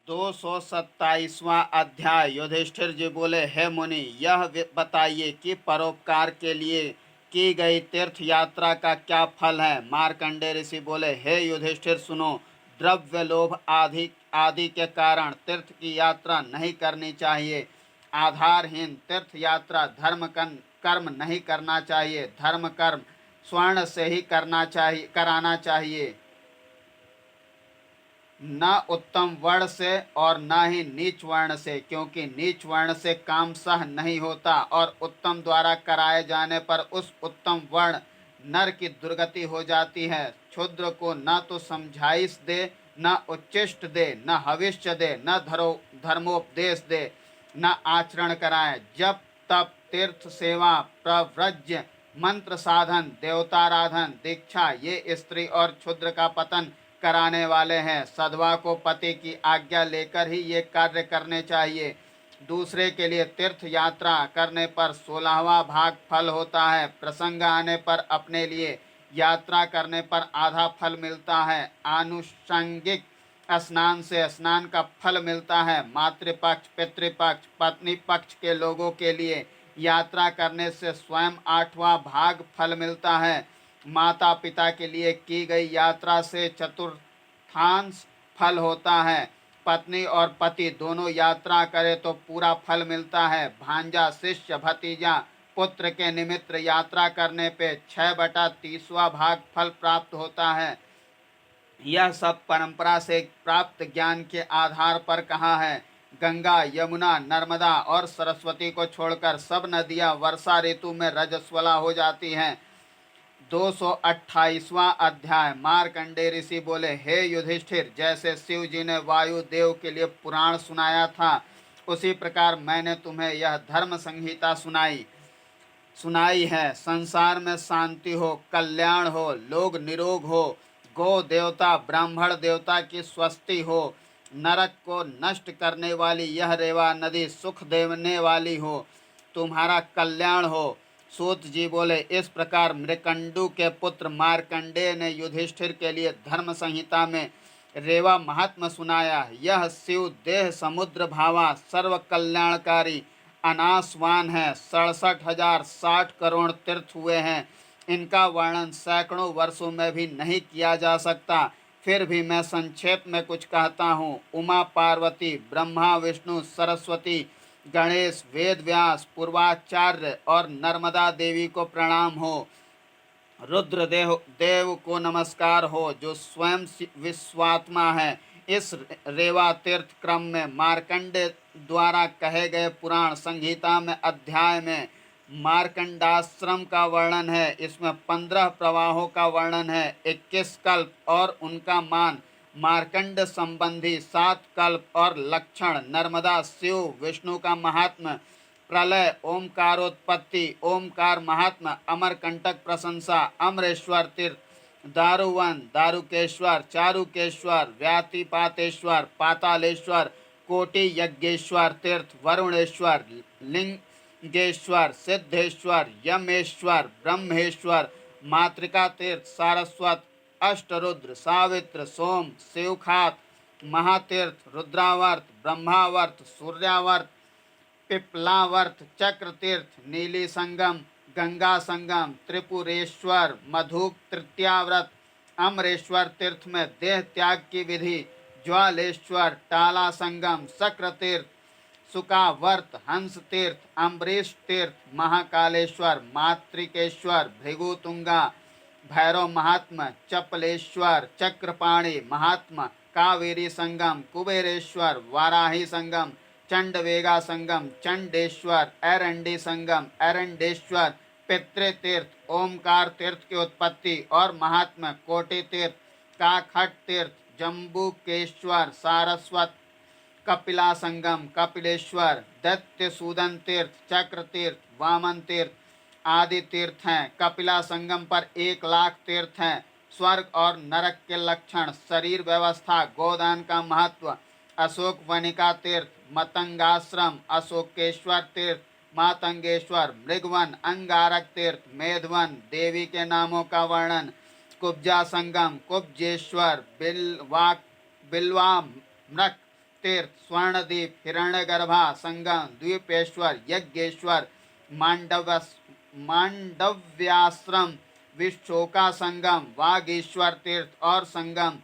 227वां अध्याय। युधिष्ठिर जी बोले, हे मुनि, यह बताइए कि परोपकार के लिए की गई तीर्थ यात्रा का क्या फल है। मार्कंडेय ऋषि बोले, हे युधिष्ठिर सुनो, द्रव्य लोभ आदि आदि के कारण तीर्थ की यात्रा नहीं करनी चाहिए। आधारहीन तीर्थ यात्रा धर्म कर्म नहीं करना चाहिए। धर्म कर्म स्वर्ण से ही कराना चाहिए, न उत्तम वर्ण से और न ही नीच वर्ण से, क्योंकि नीच वर्ण से काम सह नहीं होता और उत्तम द्वारा कराए जाने पर उस उत्तम वर्ण नर की दुर्गति हो जाती है। क्षुद्र को न तो समझाइश दे, न उच्चिष्ट दे, न हविष्य दे, न धर्मोपदेश दे, न आचरण कराए। जब तप तीर्थ सेवा प्रव्रज्य मंत्र साधन देवताराधन दीक्षा ये स्त्री और क्षुद्र का पतन कराने वाले हैं। सधवा को पति की आज्ञा लेकर ही ये कार्य करने चाहिए। दूसरे के लिए तीर्थ यात्रा करने पर 16वां भाग फल होता है। प्रसंग आने पर अपने लिए यात्रा करने पर आधा फल मिलता है। आनुषंगिक स्नान से स्नान का फल मिलता है। मातृपक्ष पितृपक्ष पत्नी पक्ष के लोगों के लिए यात्रा करने से स्वयं 8वां भाग फल मिलता है। माता पिता के लिए की गई यात्रा से चतुर्थांश फल होता है। पत्नी और पति दोनों यात्रा करे तो पूरा फल मिलता है। भांजा शिष्य भतीजा पुत्र के निमित्त यात्रा करने पे 6/30वां भाग फल प्राप्त होता है। यह सब परंपरा से प्राप्त ज्ञान के आधार पर कहा है। गंगा यमुना नर्मदा और सरस्वती को छोड़कर सब नदियां वर्षा ऋतु में रजस्वला हो जाती हैं। 228वां अध्याय। मार्कंडेय ऋषि बोले, हे युधिष्ठिर, जैसे शिव जी ने वायु देव के लिए पुराण सुनाया था, उसी प्रकार मैंने तुम्हें यह धर्म संहिता सुनाई है। संसार में शांति हो, कल्याण हो, लोग निरोग हो, गो देवता ब्राह्मण देवता की स्वस्ति हो, नरक को नष्ट करने वाली यह रेवा नदी सुख देने वाली हो, तुम्हारा कल्याण हो। सूत जी बोले, इस प्रकार मृकंडू के पुत्र मार्कंडेय ने युधिष्ठिर के लिए धर्म संहिता में रेवा महात्मा सुनाया। यह शिव देह समुद्र भावा सर्व कल्याणकारी अनासवान है। 67,060 करोड़ तीर्थ हुए हैं। इनका वर्णन सैकड़ों वर्षों में भी नहीं किया जा सकता। फिर भी मैं संक्षेप में कुछ कहता हूँ। उमा पार्वती ब्रह्मा विष्णु सरस्वती गणेश वेद व्यास पूर्वाचार्य और नर्मदा देवी को प्रणाम हो। रुद्र देव को नमस्कार हो, जो स्वयं विश्वात्मा है। इस रेवा तीर्थ क्रम में मार्कंडे द्वारा कहे गए पुराण संहिता में अध्याय में मार्कंडाश्रम का वर्णन है। इसमें 15 प्रवाहों का वर्णन है, 21 कल्प और उनका मान, मार्कंड संबंधी 7 कल्प और लक्षण, नर्मदा शिव विष्णु का महात्म, प्रलय, ओमकारोत्पत्ति, ओमकार महात्मा, अमरकंटक प्रशंसा, अमरेश्वर तीर्थ, दारुवन दारुकेश्वर, चारुकेश्वर, व्यातिपातेश्वर, पातालेश्वर, कोटि यज्ञेश्वर तीर्थ, वरुणेश्वर, लिंगेश्वर, सिद्धेश्वर, यमेश्वर, ब्रह्मेश्वर, मातृका तीर्थ, सारस्वत, अष्टरुद्र, सावित्र, सोम, शिवखात, महातीर्थ, रुद्रावर्त, ब्रह्मावर्त, सूर्यावर्त, पिपलावर्त, चक्र तीर्थ, नीली संगम, गंगा संगम, त्रिपुरेश्वर, मधुक तृतीयाव्रत, अमरेश्वर तीर्थ में देह त्याग की विधि, ज्वालेश्वर, टाला संगम, शक्र तीर्थ, सुकावर्त, हंस तीर्थ, अम्बरीश तीर्थ, महाकालेश्वर, मातृकेश्वर, भृगुतुंगा, भैरव महात्मा, चपलेश्वर, चक्रपाणी महात्मा, कावेरी संगम, कुबेरेश्वर, वाराही संगम, चंडवेगा संगम, चंडेश्वर, एरंडी संगम, एरंडेश्वर, पितृतीर्थ, ओमकार तीर्थ की उत्पत्ति और महात्मा, कोटि तीर्थ, काखट तीर्थ, जम्बुकेश्वर, सारस्वत, कपिला संगम, कपिलेश्वर, दैत्य सूदन तीर्थ, चक्र तीर्थ, वामन तीर्थ आदि तीर्थ हैं। कपिला संगम पर 1,00,000 तीर्थ हैं। स्वर्ग और नरक के लक्षण, शरीर व्यवस्था, गोदान का महत्व, अशोक वनिका तीर्थ, मतंगाश्रम, अशोकेश्वर तीर्थ, मातंगेश्वर, मृगवन, अंगारक तीर्थ, मेधवन, देवी के नामों का वर्णन, कुब्जा संगम, कुब्जेश्वर, बिल्वामृक तीर्थ स्वर्णदीप हिरण्यगर्भा संगम द्वीपेश्वर यज्ञेश्वर मांडव्याश्रम विशोका संगम वागीश्वर तीर्थ और संगम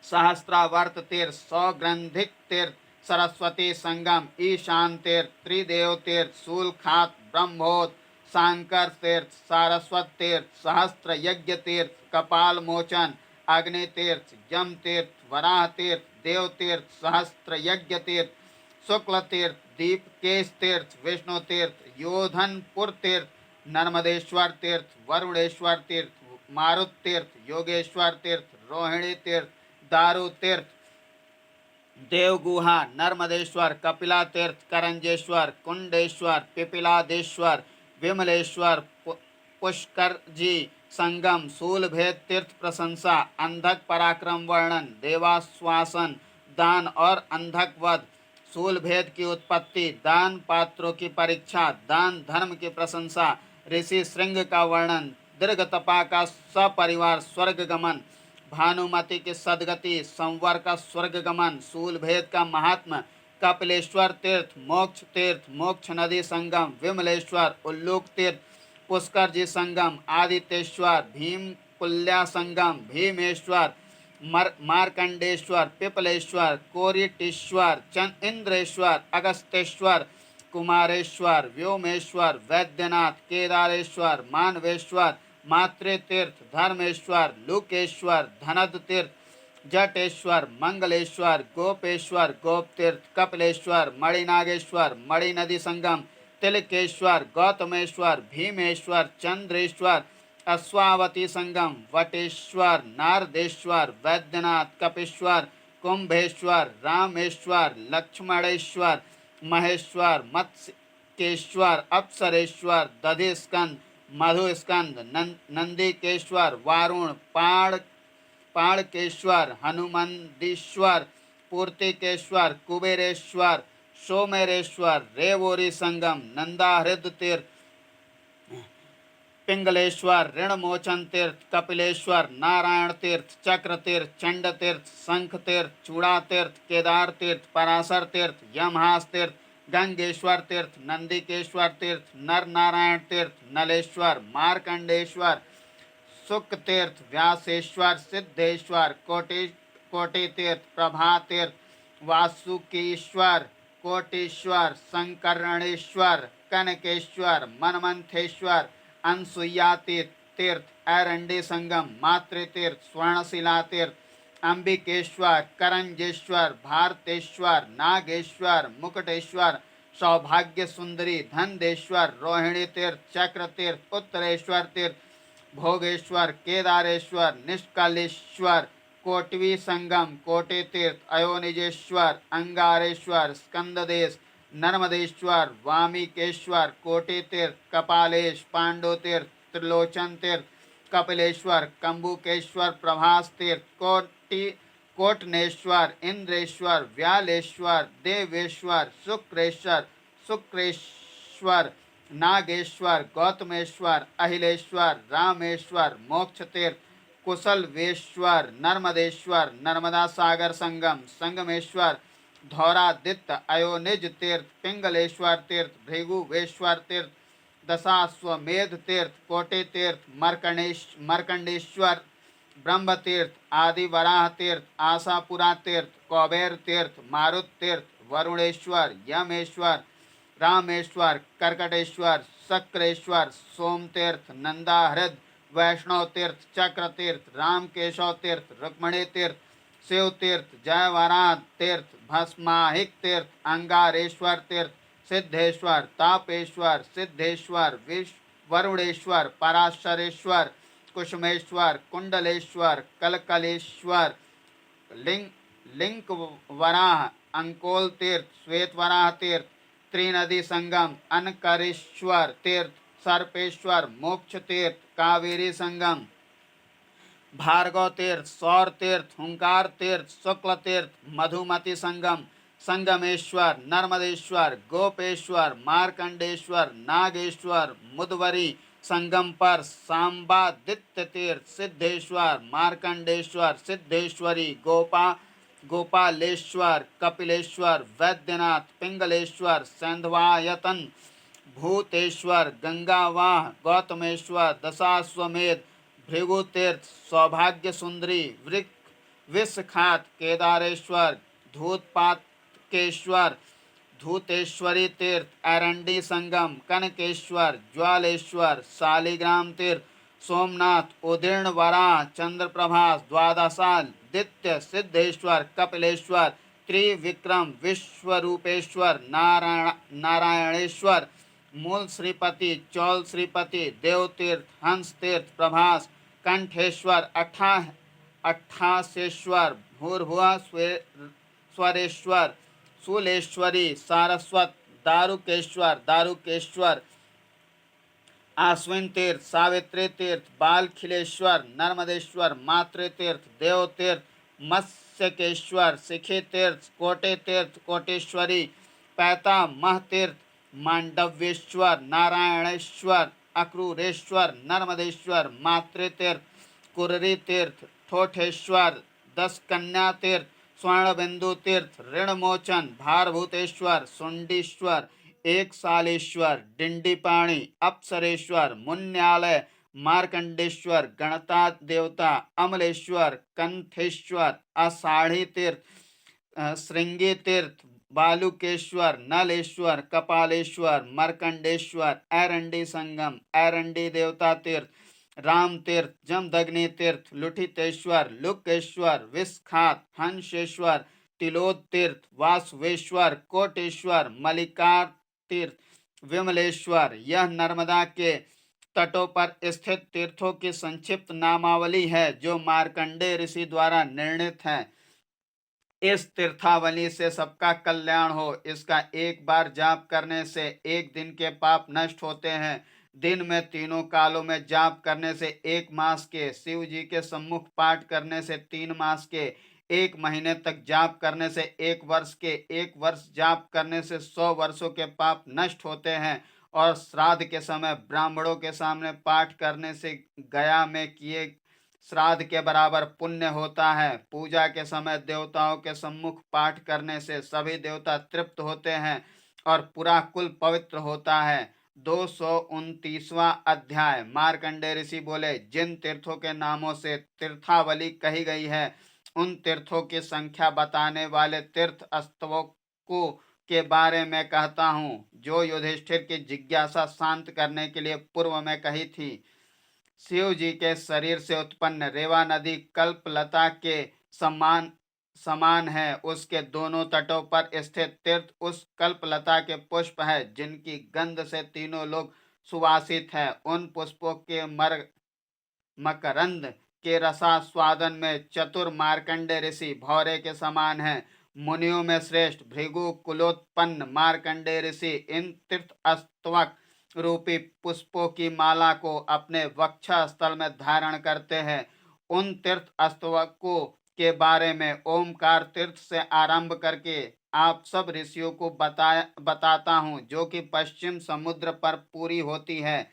सहस्त्रावर्त तीर्थ सौग्रंथिक तीर्थ सरस्वती संगम ईशान तीर्थ त्रिदेव तीर्थ शूलखात ब्रह्मोत शांकर तीर्थ सारस्वत तीर्थ सहस्त्र यज्ञ तीर्थ कपाल मोचन अग्नि तीर्थ यम तीर्थ वराह तीर्थ देव तीर्थ सहस्त्र यज्ञ तीर्थ शुक्ल तीर्थ दीप केश तीर्थ विष्णु तीर्थ योधनपुर तीर्थ नर्मदेश्वर तीर्थ वरुणेश्वर तीर्थ मारुत तीर्थ योगेश्वर तीर्थ रोहिणी तीर्थ दारू तीर्थ देवगुहा नर्मदेश्वर कपिला तीर्थ करंजेश्वर कुंडेश्वर पिपिलादेश्वर विमलेश्वर पुष्कर जी संगम शूलभेद तीर्थ प्रशंसा अंधक पराक्रम वर्णन देवाश्वासन दान और अंधक वध शूलभेद की उत्पत्ति दान पात्रों की परीक्षा दान धर्म की प्रशंसा ऋषि श्रृंग का वर्णन दीर्घ तपा का सपरिवार स्वर्ग गमन भानुमति की सदगति संवर का स्वर्ग गमन शूलभेद का महात्मा कपिलेश्वर तीर्थ मोक्ष नदी संगम विमलेश्वर उल्लूक तीर्थ पुष्कर जी संगम आदित्येश्वर भीम कुल्या संगम भीमेश्वर मार्कंडेश्वर पिपलेश्वर कोरिटेश्वर इंद्रेश्वर अगस्तेश्वर कुमारेश्वर व्योमेश्वर वैद्यनाथ केदारेश्वर मानवेश्वर मातृतीर्थ धर्मेश्वर लुकेश्वर धनद तीर्थ जटेश्वर मंगलेश्वर गोपेश्वर गोपतीर्थ कपिलेश्वर मणिनागेश्वर मणिनदी संगम तिलकेश्वर गौतमेश्वर भीमेश्वर चंद्रेश्वर अश्वावती संगम वटेश्वर नारदेश्वर वैद्यनाथ कपिश्वर कुंभेश्वर रामेश्वर लक्ष्मणेश्वर महेश्वर मत्स्यकेश्वर अप्सरेश्वर दधिस्कंद मधुस्कंद नंदीकेश्वर वारुण पाणकेश्वर हनुमंदीश्वर पूर्तिकेश्वर कुबेरेश्वर सोमेरेश्वर रेवोरी संगम नंदाहृद तीर्थ पिंगलेश्वर ऋणमोचन तीर्थ कपिलेश्वर नारायण तीर्थ चक्र तीर्थ चंड तीर्थ शंख तीर्थ चूड़ा तीर्थ केदार तीर्थ पराशर तीर्थ यमहास तीर्थ गंगेश्वर तीर्थ नंदिकेश्वर तीर्थ नर नारायण तीर्थ नलेश्वर मार्कंडेश्वर सुक तीर्थ व्यासेश्वर सिद्धेश्वर कोटि तीर्थ प्रभा तीर्थ वासुकीश्वर कोटीश्वर संकरणेश्वर कनकेश्वर मनमंथेश्वर अनसुईया तीर्थ एरंडी संगम मातृतीर्थ स्वर्णशिला तीर्थ अंबिकेश्वर करंजेश्वर भारतेश्वर नागेश्वर मुकुटेश्वर सौभाग्य सुंदरी धनदेश्वर रोहिणी तीर्थ चक्र तीर्थ उत्तरेश्वर तीर्थ भोगेश्वर केदारेश्वर निष्कलेश्वर कोटवी संगम कोटि तीर्थ अयोनिजेश्वर अंगारेश्वर स्कंददेश नर्मदेश्वर वामिकेश्वर कोटि तीर्थ कपालेश पांडु तीर्थ त्रिलोचन तीर्थ कपिलेश्वर कंबुकेश्वर प्रभास तीर्थ कोटनेश्वर इंद्रेश्वर व्यालेश्वर देवेश्वर शुक्रेश्वर नागेश्वर गौतमेश्वर अहिलेश्वर रामेश्वर मोक्ष तीर्थ कुशलवेश्वर नर्मदेश्वर नर्मदा सागर संगम संगमेश्वर धौरादित्य अयोनिज तीर्थ पिंगलेश्वर तीर्थ भृगुवेश्वर तीर्थ दशाश्वमेध तीर्थ कोटि तीर्थ मर्कंडेश्वर ब्रह्म तीर्थ आदिवराह तीर्थ आशापुरा तीर्थ कौबेर तीर्थ मारुत तीर्थ वरुणेश्वर यमेश्वर रामेश्वर कर्कटेश्वर शक्रेश्वर सोम तीर्थ नंदाहृद वैष्णव तीर्थ चक्र तीर्थ रामकेशव तीर्थ रुक्मणी तीर्थ शिव तीर्थ जयवराह तीर्थ भस्माहिक तीर्थ अंगारेश्वर तीर्थ सिद्धेश्वर तापेश्वर सिद्धेश्वर वरुणेश्वर पराशरेश्वर कुसुमेश्वर कुंडलेश्वर कलकलेश्वर लिंक वराह अंकोल तीर्थ श्वेतवराह तीर्थ त्रिनदी संगम अनकरेश्वर तीर्थ सर्पेश्वर मोक्ष तीर्थ कावेरी संगम भार्गव तीर्थ सौर तीर्थ हुंकार तीर्थ शुक्ल तीर्थ मधुमति संगम संगमेश्वर नर्मदेश्वर गोपेश्वर मार्कंडेश्वर नागेश्वर मुदवरी संगम पर सांबादित्य तीर्थ सिद्धेश्वर मार्कंडेश्वर सिद्धेश्वरी गोपालेश्वर, कपिलेश्वर, वैद्यनाथ, पिंगलेश्वर, सैंधवायतन, भूतेश्वर, गंगावाह, गौतमेश्वर, दशाश्वमेध, भृगुतीर्थ, सौभाग्य सुंदरी, विषखात, केदारेश्वर, धूतपातकेश्वर, धूतेश्वरी तीर्थ, एरंडी संगम, कनकेश्वर, ज्वालेश्वर, शालिग्राम तीर्थ, सोमनाथ, उदीर्ण वराह, चंद्रप्रभास, द्वादशादित्य, सिद्धेश्वर, कपिलेश्वर, त्रिविक्रम, विश्वरूपेश्वर, नारायणेश्वर, मूल श्रीपति, चौल श्रीपति, देवतीर्थ, हंस तीर्थ, प्रभास, कंठेश्वर, अट्ठासेश्वर, भूर्भुआ स्वरेश्वर, शूलेश्वरी, सारस्वत, दारुकेश्वर, आश्विन तीर्थ, सावित्री तीर्थ, बालखिलेश्वर, नर्मदेश्वर, मातृतीर्थ, देवतीर्थ, मत्स्यकेश्वर, सिखी तीर्थ, कोटे तीर्थ, कोटेश्वरी, पैता महतीर्थ, मांडव्येश्वर, नारायणेश्वर, अक्रूरेश्वर, नर्मदेश्वर, मातृतीर्थ, कुररी तीर्थ, ठोठेश्वर, 10 कन्या तीर्थ, स्वर्णबिंदु तीर्थ, ऋणमोचन, भारभूतेश्वर, सुंडीश्वर, एक सालेश्वर, डिंडीपाणी, अप्सरेश्वर, मुन्यालय, मार्कंडेश्वर, गणता देवता, अमलेश्वर, कंठेश्वर, आषाढ़ी तीर्थ, श्रृंगी तीर्थ, बालुकेश्वर, नलेश्वर, कपालेश्वर, मरकंडेश्वर, एरंडी संगम, एरंडी देवता तीर्थ, राम तीर्थ, जमदग्नि तीर्थ, लुठितेश्वर, लुकेश्वर, विस्खात, हंसेश्वर, तिलोद तीर्थ, वासवेश्वर, कोटेश्वर, मलिकार तीर्थ, विमलेश्वर। यह नर्मदा के तटों पर स्थित तीर्थों की संक्षिप्त नामावली है जो मार्कंडेय ऋषि द्वारा निर्णित है। इस तीर्थावली से सबका कल्याण हो। इसका एक बार जाप करने से एक दिन के पाप नष्ट होते हैं। दिन में तीनों कालों में जाप करने से 1 मास के, शिव जी के सम्मुख पाठ करने से 3 मास के, 1 महीने तक जाप करने से 1 वर्ष के, 1 वर्ष जाप करने से 100 वर्षों के पाप नष्ट होते हैं। और श्राद्ध के समय ब्राह्मणों के सामने पाठ करने से गया में किए श्राद्ध के बराबर पुण्य होता है। पूजा के समय देवताओं के सम्मुख पाठ करने से सभी देवता तृप्त होते हैं और पूरा कुल पवित्र होता है। 229वां अध्याय। मार्कंडेय ऋषि बोले, जिन तीर्थों के नामों से तीर्थावली कही गई है उन तीर्थों की संख्या बताने वाले तीर्थ स्तवकों के बारे में कहता हूँ, जो युधिष्ठिर की जिज्ञासा शांत करने के लिए पूर्व में कही थी। शिव जी के शरीर से उत्पन्न रेवा नदी कल्पलता के समान है। उसके दोनों तटों पर स्थित तीर्थ उस कल्पलता के पुष्प है जिनकी गंध से तीनों लोग सुवासित है। उन पुष्पों के मकरंद के रसास्वादन में चतुर मार्कंडेय ऋषि भौरे के समान है। मुनियों में श्रेष्ठ भृगु कुलोत्पन्न मार्कंडेय ऋषि इन तीर्थ स्तवक रूपी पुष्पों की माला को अपने वक्षा स्थल में धारण करते हैं। उन तीर्थ स्तवकों के बारे में ओमकार तीर्थ से आरंभ करके आप सब ऋषियों को बताता हूँ, जो कि पश्चिम समुद्र पर पूरी होती है।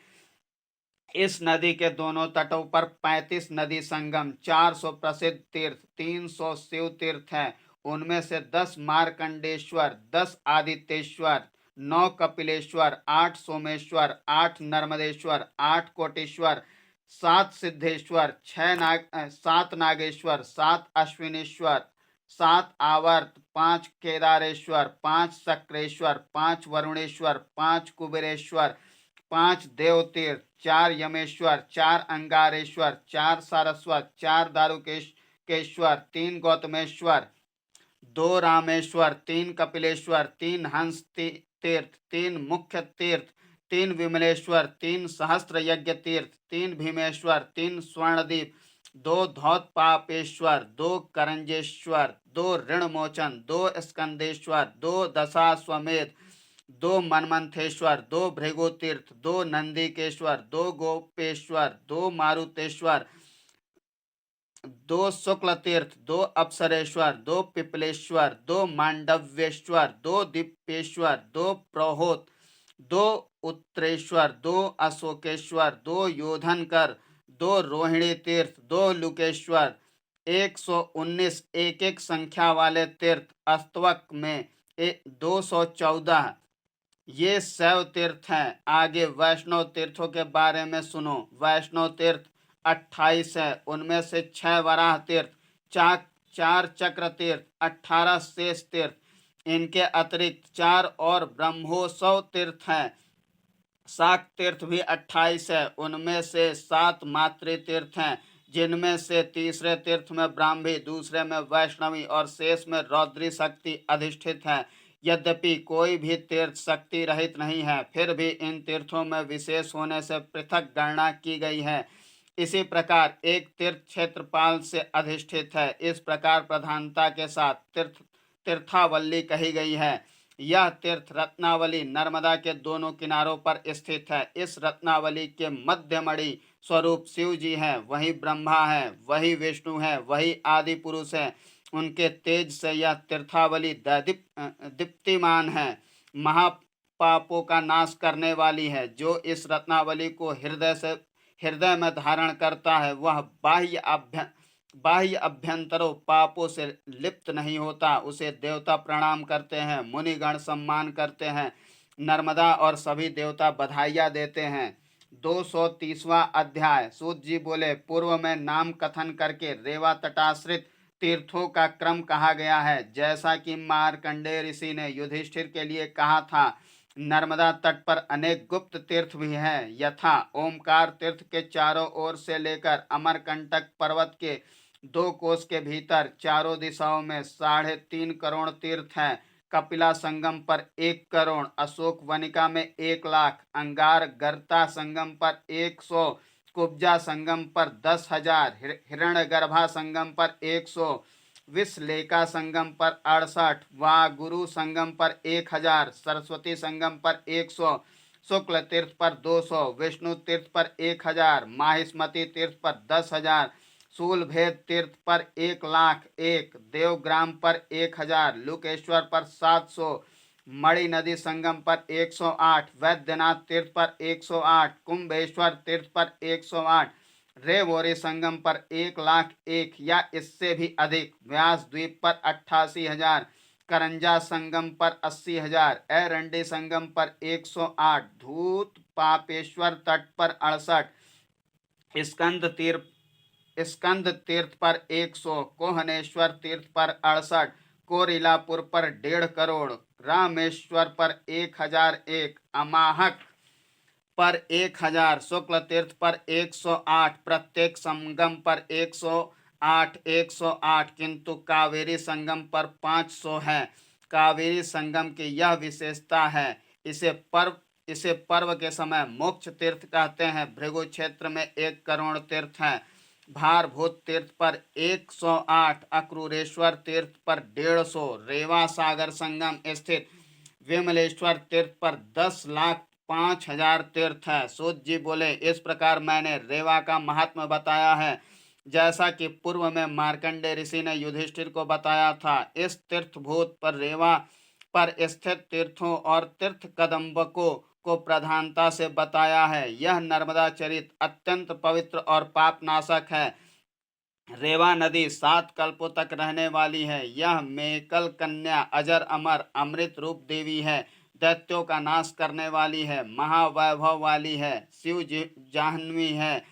इस नदी के दोनों तटों पर 35 नदी संगम, 400 प्रसिद्ध तीर्थ, 300 शिव तीर्थ हैं। उनमें से 10 मार्कंडेश्वर, 10 आदित्येश्वर, 9 कपिलेश्वर, 8 सोमेश्वर, 8 नर्मदेश्वर, 8 कोटेश्वर, 7 सिद्धेश्वर, 7 नागेश्वर, 7 अश्विनेश्वर, 7 आवर्त, 5 केदारेश्वर, 5 सक्रेश्वर, 5 वरुणेश्वर, 5 कुबेरेश्वर, 5 देवतीर्थ, 4 यमेश्वर, 4 अंगारेश्वर, 4 सारस्वत, 4 दारुकेश्वर, 3 गौतमेश्वर, 2 रामेश्वर, 3 कपिलेश्वर, 3 हंस तीर्थ, 3 मुख्य तीर्थ, 3 विमलेश्वर, 3 सहस्त्र यज्ञ तीर्थ, 3 भीमेश्वर, 3 स्वर्णदीप, 2 धौतपापेश्वर, 2 करंजेश्वर, 2 ऋणमोचन, 2 स्कंदेश्वर, 2 दशाश्वमेध, 2 मनमंथेश्वर, 2 भृगुतीर्थ, 2 नंदिकेश्वर, 2 गोपेश्वर, 2 मारुतेश्वर, 2 शुक्ल तीर्थ, 2 अप्सरेश्वर, 2 पिपलेश्वर, 2 मांडव्येश्वर, 2 दीपेश्वर, 2 प्रहोत, 2 उत्तरेश्वर, 2 अशोकेश्वर, 2 योधनकर, 2 रोहिणी तीर्थ, 2 लुकेश्वर, 119 एक एक संख्या वाले तीर्थ, अस्तवक में 214 ये शैव तीर्थ हैं। आगे वैष्णव तीर्थों के बारे में सुनो। वैष्णव तीर्थ 28 है, उनमें से 6 वराह तीर्थ, 4 चक्र तीर्थ, 18 शेष तीर्थ, इनके अतिरिक्त 4 और ब्रह्मोत्सव तीर्थ हैं। शाक्त तीर्थ भी 28 है, उनमें से 7 मातृ तीर्थ हैं, जिनमें से तीसरे तीर्थ में ब्राह्मी, दूसरे में वैष्णवी और शेष में रौद्री शक्ति अधिष्ठित है। यद्यपि कोई भी तीर्थ शक्ति रहित नहीं है, फिर भी इन तीर्थों में विशेष होने से पृथक गणना की गई है। इसी प्रकार एक तीर्थ क्षेत्रपाल से अधिष्ठित है। इस प्रकार प्रधानता के साथ तीर्थावली कही गई है। यह तीर्थ रत्नावली नर्मदा के दोनों किनारों पर स्थित है। इस रत्नावली के मध्यमणि स्वरूप शिव जी हैं, वही ब्रह्मा है, वही विष्णु है, वही आदि पुरुष है। उनके तेज से यह तीर्थावली दीप्तिमान है, महापापों का नाश करने वाली है। जो इस रत्नावली को हृदय में धारण करता है, वह बाह्य अभ्यंतरों पापों से लिप्त नहीं होता। उसे देवता प्रणाम करते हैं, मुनिगण सम्मान करते हैं, नर्मदा और सभी देवता बधाइयाँ देते हैं। 230वां अध्याय। सूत जी बोले, पूर्व में नाम कथन करके रेवा तटाश्रित तीर्थों का क्रम कहा गया है, जैसा कि मार्कंडेय ऋषि ने युधिष्ठिर के लिए कहा था। नर्मदा तट पर अनेक गुप्त तीर्थ भी हैं, यथा ओमकार तीर्थ के चारों ओर से लेकर अमरकंटक पर्वत के 2 कोस के भीतर चारों दिशाओं में 3.5 करोड़ तीर्थ हैं। कपिला संगम पर 1 करोड़, अशोक वनिका में 1 लाख, अंगार गर्ता संगम पर 100, कुब्जा संगम पर 10,000, हिरण्यगर्भा संगम पर 100, विश्लेका संगम पर 68, वागुरु संगम पर 1000, सरस्वती संगम पर 100, शुक्ल तीर्थ पर 200, विष्णु तीर्थ पर 1000, माहिष्मती तीर्थ पर 10,000, शूलभेद तीर्थ पर 1,01,000, देवग्राम पर 1000, लुकेश्वर पर 700, मणि नदी संगम पर 108, वैद्यनाथ तीर्थ पर 108, कुंभेश्वर तीर्थ पर 108, रेवोरी संगम पर 1,01,000 या इससे भी अधिक, व्यास द्वीप पर 88,000, करंजा संगम पर 80,000, एरंडी संगम पर 108, धूत पापेश्वर तट पर 68, स्कंद तीर्थ पर 100, कोहनेश्वर तीर्थ पर 68, कोरिलापुर पर 1.5 करोड़, रामेश्वर पर 1001, अमाहक पर 1000, शुक्ल तीर्थ पर 108, प्रत्येक संगम पर 108, किंतु कावेरी संगम पर 500 है। कावेरी संगम की यह विशेषता है, इसे पर्व के समय मोक्ष तीर्थ कहते हैं। भृगु क्षेत्र में 1 करोड़ तीर्थ हैं। भारभूत तीर्थ पर 108, अक्रूरेश्वर तीर्थ पर 150, रेवा सागर संगम स्थित विमलेश्वर तीर्थ पर 10,05,000 तीर्थ है। सूत जी बोले, इस प्रकार मैंने रेवा का महात्मा बताया है, जैसा कि पूर्व में मार्कंडेय ऋषि ने युधिष्ठिर को बताया था। इस तीर्थभूत पर रेवा पर स्थित तीर्थों और तीर्थ कदम्बकों को प्रधानता से बताया है। यह नर्मदा चरित अत्यंत पवित्र और पापनाशक है। रेवा नदी 7 कल्पों तक रहने वाली है। यह मेकल कन्या अजर अमर अमृत रूप देवी है, दैत्यों का नाश करने वाली है, महावैभव वाली है, शिव जाह्नवी है,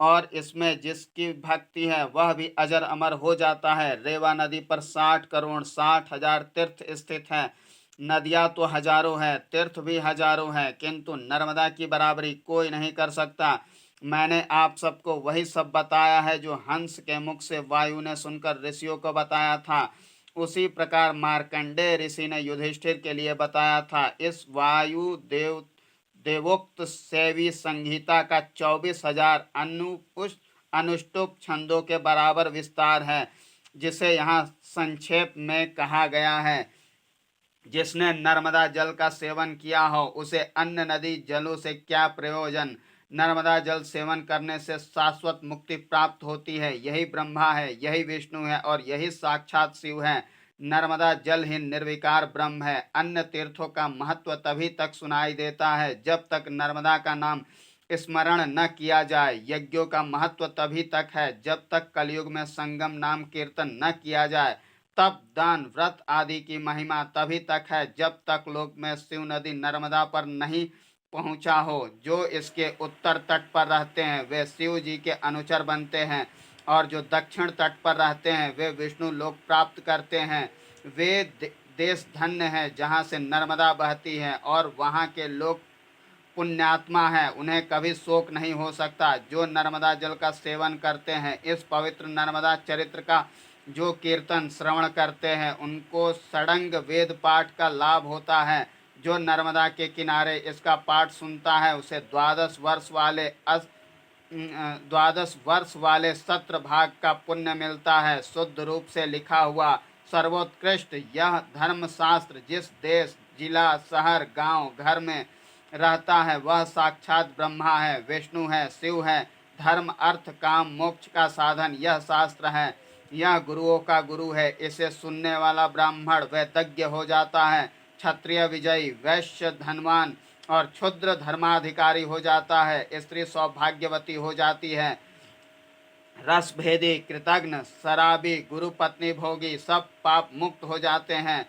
और इसमें जिसकी भक्ति है वह भी अजर अमर हो जाता है। रेवा नदी पर 60 करोड़ 60,000 तीर्थ स्थित हैं। नदियाँ तो हजारों हैं, तीर्थ भी हजारों हैं, किंतु नर्मदा की बराबरी कोई नहीं कर सकता। मैंने आप सबको वही सब बताया है जो हंस के मुख से वायु ने सुनकर ऋषियों को बताया था। उसी प्रकार मार्कंडेय ऋषि ने युधिष्ठिर के लिए बताया था। इस वायु देवोक्त शैवी संहिता का 24,000 अनुष्टुप छंदों के बराबर विस्तार है, जिसे यहाँ संक्षेप में कहा गया है। जिसने नर्मदा जल का सेवन किया हो, उसे अन्य नदी जलों से क्या प्रयोजन। नर्मदा जल सेवन करने से शाश्वत मुक्ति प्राप्त होती है। यही ब्रह्मा है, यही विष्णु है और यही साक्षात शिव है। नर्मदा जल ही निर्विकार ब्रह्म है। अन्य तीर्थों का महत्व तभी तक सुनाई देता है जब तक नर्मदा का नाम स्मरण न किया जाए। यज्ञों का महत्व तभी तक है जब तक कलयुग में संगम नाम कीर्तन न किया जाए। तप दान व्रत आदि की महिमा तभी तक है जब तक लोक में शिव नदी नर्मदा पर नहीं पहुंचा हो। जो इसके उत्तर तट पर रहते हैं वे शिव जी के अनुचर बनते हैं, और जो दक्षिण तट पर रहते हैं वे विष्णु लोक प्राप्त करते हैं। वे देश धन्य है जहाँ से नर्मदा बहती है, और वहाँ के लोग पुण्यात्मा है, उन्हें कभी शोक नहीं हो सकता। जो नर्मदा जल का सेवन करते हैं, इस पवित्र नर्मदा चरित्र का जो कीर्तन श्रवण करते हैं, उनको षडंग वेद पाठ का लाभ होता है। जो नर्मदा के किनारे इसका पाठ सुनता है उसे 12 वर्ष वाले सत्र भाग का पुण्य मिलता है। शुद्ध रूप से लिखा हुआ सर्वोत्कृष्ट यह धर्मशास्त्र जिस देश जिला शहर गांव घर में रहता है वह साक्षात ब्रह्मा है, विष्णु है, शिव है। धर्म अर्थ काम मोक्ष का साधन यह शास्त्र है। यह गुरुओं का गुरु है। इसे सुनने वाला ब्राह्मण वैतज्ञ हो जाता है, क्षत्रिय विजयी, वैश्य धनवान और क्षुद्र धर्माधिकारी हो जाता है। स्त्री सौभाग्यवती हो जाती है। रस भेदी, कृतघ्न, शराबी, गुरु पत्नी भोगी सब पाप मुक्त हो जाते हैं।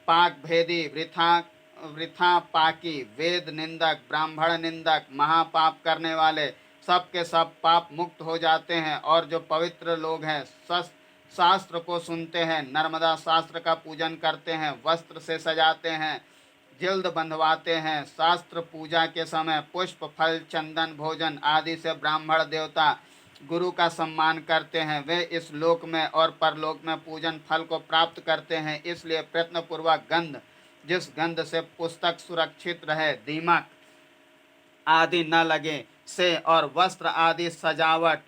पाक भेदी, वृथा वृथा पाकी, वेद निंदक, ब्राह्मण निंदक, महापाप करने वाले सब के सब पाप मुक्त हो जाते हैं। और जो पवित्र लोग हैं शास्त्र को सुनते हैं, नर्मदा शास्त्र का पूजन करते हैं, वस्त्र से सजाते हैं, जिल्द बंधवाते हैं, शास्त्र पूजा के समय पुष्प फल चंदन भोजन आदि से ब्राह्मण देवता गुरु का सम्मान करते हैं, वे इस लोक में और परलोक में पूजन फल को प्राप्त करते हैं। इसलिए प्रयत्न पूर्वक गंध, जिस गंध से पुस्तक सुरक्षित रहे, दीमक आदि न लगे से और वस्त्र आदि सजावट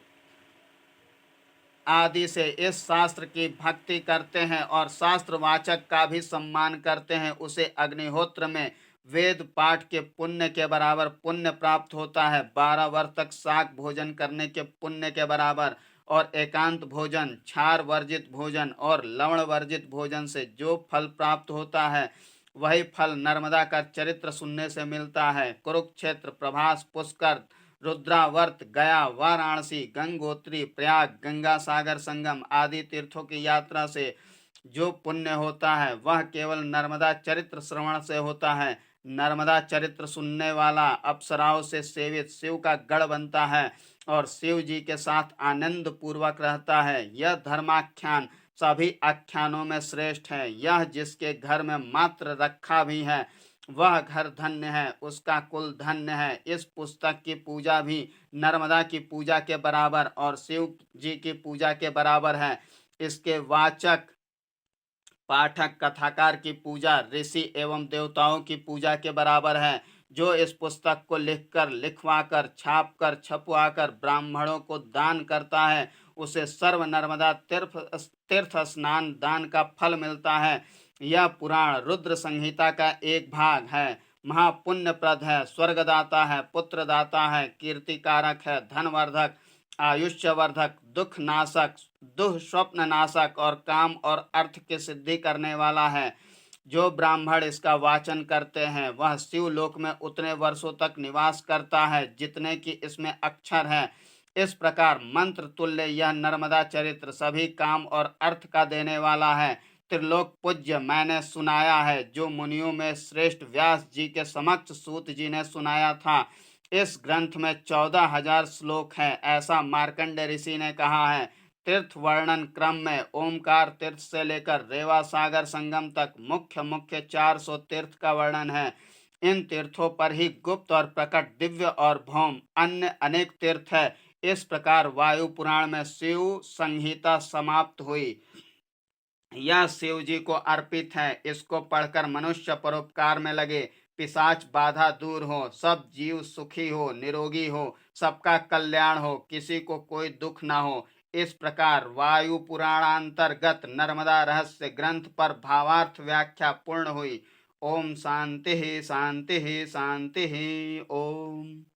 आदि से इस शास्त्र की भक्ति करते हैं और शास्त्रवाचक का भी सम्मान करते हैं, उसे अग्निहोत्र में वेद पाठ के पुण्य के बराबर पुण्य प्राप्त होता है। 12 वर्ष तक शाक भोजन करने के पुण्य के बराबर, और एकांत भोजन, क्षार वर्जित भोजन और लवण वर्जित भोजन से जो फल प्राप्त होता है वही फल नर्मदा का चरित्र सुनने से मिलता है। कुरुक्षेत्र, प्रभास, पुष्कर, रुद्रावर्त, गया, वाराणसी, गंगोत्री, प्रयाग, गंगा सागर संगम आदि तीर्थों की यात्रा से जो पुण्य होता है वह केवल नर्मदा चरित्र श्रवण से होता है। नर्मदा चरित्र सुनने वाला अप्सराओं से सेवित शिव का गढ़ बनता है और शिव जी के साथ आनंद पूर्वक रहता है। यह धर्माख्यान सभी आख्यानों में श्रेष्ठ है। यह जिसके घर में मात्र रखा भी है वह घर धन्य है, उसका कुल धन्य है। इस पुस्तक की पूजा भी नर्मदा की पूजा के बराबर और शिव जी की पूजा के बराबर है। इसके वाचक, पाठक, कथाकार की पूजा ऋषि एवं देवताओं की पूजा के बराबर है। जो इस पुस्तक को लिखकर, लिखवाकर, छापकर, छपवाकर ब्राह्मणों को दान करता है उसे सर्व नर्मदा तीर्थ स्नान दान का फल मिलता है। यह पुराण रुद्र संहिता का एक भाग है। महापुण्यप्रद है, स्वर्गदाता है, पुत्रदाता है, कीर्तिकारक है, धनवर्धक, आयुष्यवर्धक, दुख नाशक, दुःस्वप्न नाशक और काम और अर्थ की सिद्धि करने वाला है। जो ब्राह्मण इसका वाचन करते हैं वह शिवलोक में उतने वर्षों तक निवास करता है जितने कि इसमें अक्षर है। इस प्रकार मंत्र तुल्य यह नर्मदा चरित्र सभी काम और अर्थ का देने वाला है। त्रिलोक पूज्य मैंने सुनाया है, जो मुनियों में श्रेष्ठ व्यास जी के समक्ष सूत जी ने सुनाया था। इस ग्रंथ में 14,000 श्लोक हैं, ऐसा मार्कंडे ऋषि ने कहा है। तीर्थ वर्णन क्रम में ओमकार तीर्थ से लेकर रेवा सागर संगम तक मुख्य मुख्य 400 तीर्थ का वर्णन है। इन तीर्थों पर ही गुप्त और प्रकट, दिव्य और भौम अन्य अनेक तीर्थ है। इस प्रकार वायु पुराण में शिव संहिता समाप्त हुई। यह शिव जी को अर्पित है। इसको पढ़कर मनुष्य परोपकार में लगे, पिशाच बाधा दूर हो, सब जीव सुखी हो, निरोगी हो, सबका कल्याण हो, किसी को कोई दुख ना हो। इस प्रकार वायु पुराणांतर्गत नर्मदा रहस्य ग्रंथ पर भावार्थ व्याख्या पूर्ण हुई। ओम शांति शांति शांति। ओम।